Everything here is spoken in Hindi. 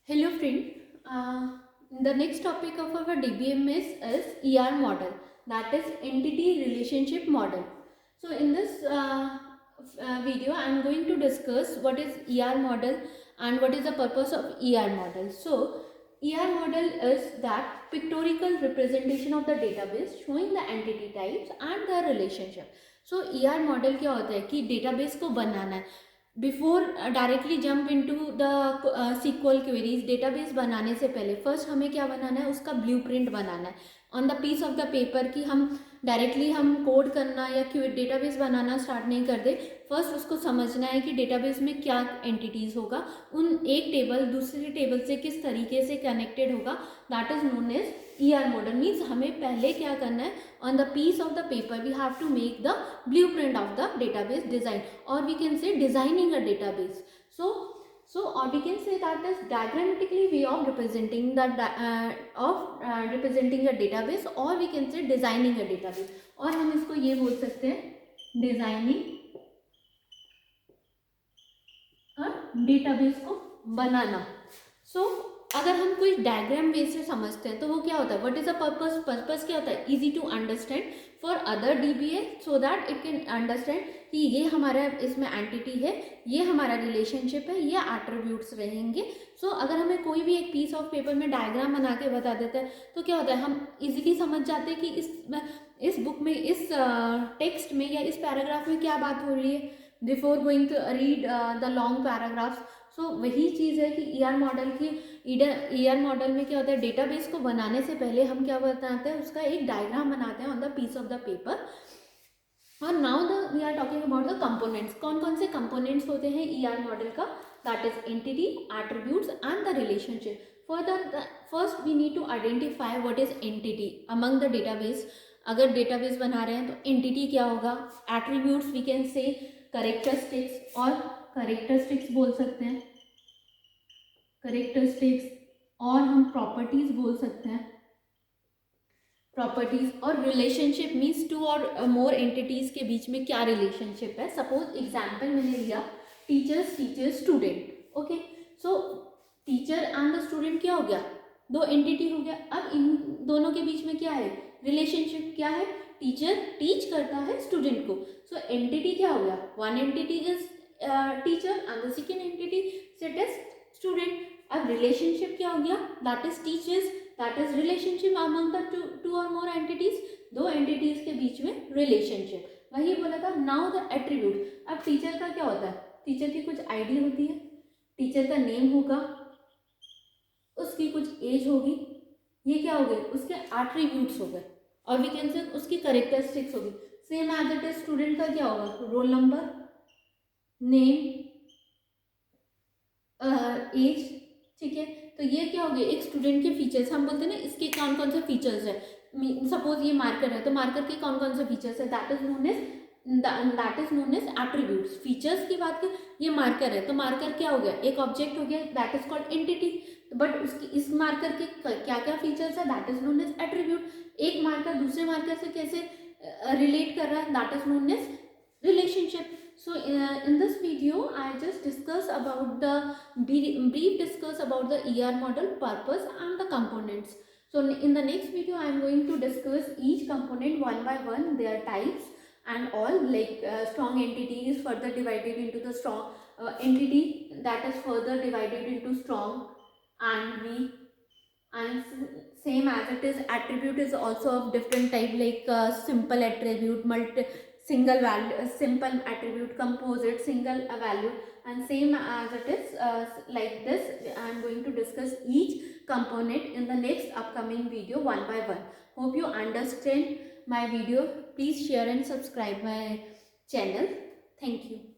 Hello friend, the next topic of our DBMS is ER model, that is entity relationship model. So in this video I am going to discuss what is ER model and what is the purpose of ER model. So ER model is that pictorial representation of the database showing the entity types and their relationship. So ER model क्या होता है कि database को बनाना है. Before directly jump into the SQL queries, database बनाने से पहले फर्स्ट हमें क्या बनाना है, उसका ब्लूप्रिंट बनाना है on the piece of the paper कि हम डायरेक्टली हम कोड करना या डेटाबेस बनाना स्टार्ट नहीं कर दे. फर्स्ट उसको समझना है कि डेटाबेस में क्या एंटिटीज़ होगा, उन एक टेबल दूसरी टेबल से किस तरीके से कनेक्टेड होगा. That is known as ER model. Means हमें पहले क्या करना है, on the piece of the paper we have to make the blueprint of the database design, or we can say designing a database. Or we can say that is diagrammatically way of representing the representing a database, or we can say designing a database. और हम इसको ये बोल सकते हैं डिजाइनिंग डेटाबेस को बनाना. अगर हम कोई डायग्राम बेस से समझते हैं तो वो क्या होता है, व्हाट इज द पर्पस क्या होता है, easy to understand for other DBA so that it can understand कि ये हमारा इसमें एंटिटी है, ये हमारा रिलेशनशिप है, ये एट्रीब्यूट्स रहेंगे. अगर हमें कोई भी एक पीस ऑफ पेपर में डायग्राम बना के बता देता है तो क्या होता है, हम इजीली समझ जाते हैं कि इस बुक में, इस टेक्स्ट में या इस पैराग्राफ में क्या बात हो रही है before going to read the long paragraphs. वही चीज़ है कि ER मॉडल की ER मॉडल में क्या होता है, डेटाबेस को बनाने से पहले हम क्या बनाते हैं, उसका एक डायग्राम बनाते हैं on the piece of the paper. और now we are talking about the components. कौन कौन से कंपोनेंट्स होते हैं ER मॉडल का, that is entity, attributes and the relationship. First we need to identify what is entity among the database. अगर डेटाबेस बना रहे हैं तो एंटिटी क्या होगा, attributes we can say characteristics, और कैरेक्टरिस्टिक्स बोल सकते हैं कैरेक्टरिस्टिक्स, और हम प्रॉपर्टीज बोल सकते हैं प्रॉपर्टीज. और रिलेशनशिप मीन्स टू और मोर एंटिटीज के बीच में क्या रिलेशनशिप है. सपोज एग्जाम्पल मैंने लिया teacher student. Okay, so teacher and the student क्या हो गया, दो एंटिटी हो गया. अब इन दोनों के बीच में क्या है, रिलेशनशिप क्या है, टीचर टीच करता है स्टूडेंट को. एंटिटी क्या हो गया, one entity is teacher and the second entity set is student. अब रिलेशनशिप क्या हो गया, that is teachers, that is relationship among the two और मोर एंटिटीज, दो एंटिटीज के बीच में रिलेशनशिप. वही बोला था. Now the attribute. अब टीचर का क्या होता है, टीचर की कुछ आईडी होती है, टीचर का नेम होगा, उसकी कुछ एज होगी, ये क्या हो गए, उसके एट्रीब्यूट्स हो गए. और वी कैन से उसकी कैरेक्टरिस्टिक्स होगी. Same as it is student का क्या होगा, रोल नंबर, नेम, एज. ठीक है, तो ये क्या हो गया, एक स्टूडेंट के फीचर्स. हम बोलते हैं ना इसके कौन कौन से फीचर्स है. सपोज ये मार्कर है तो मार्कर के कौन कौन से फीचर्स है, that is known as attributes. Features की बात करें, ये मार्कर है तो मार्कर क्या हो गया, एक ऑब्जेक्ट हो गया, that is called entity. But उसकी इस मार्कर के क्या क्या फीचर्स है, that is known as attribute. एक मार्कर दूसरे मार्कर से कैसे रिलेट कर रहा है, that is known as relationship. In this video I just discuss about the brief discuss about the ER model, purpose and the components. In the next video I am going to discuss each component one by one, their types and all, like strong entity is further divided into the strong entity that is further divided into strong and weak, and same as it is attribute is also of different type, like simple attribute, single value, simple attribute, composite, single value, and same as it is like this. I am going to discuss each component in the next upcoming video one by one. Hope you understand my video. Please share and subscribe my channel. Thank you.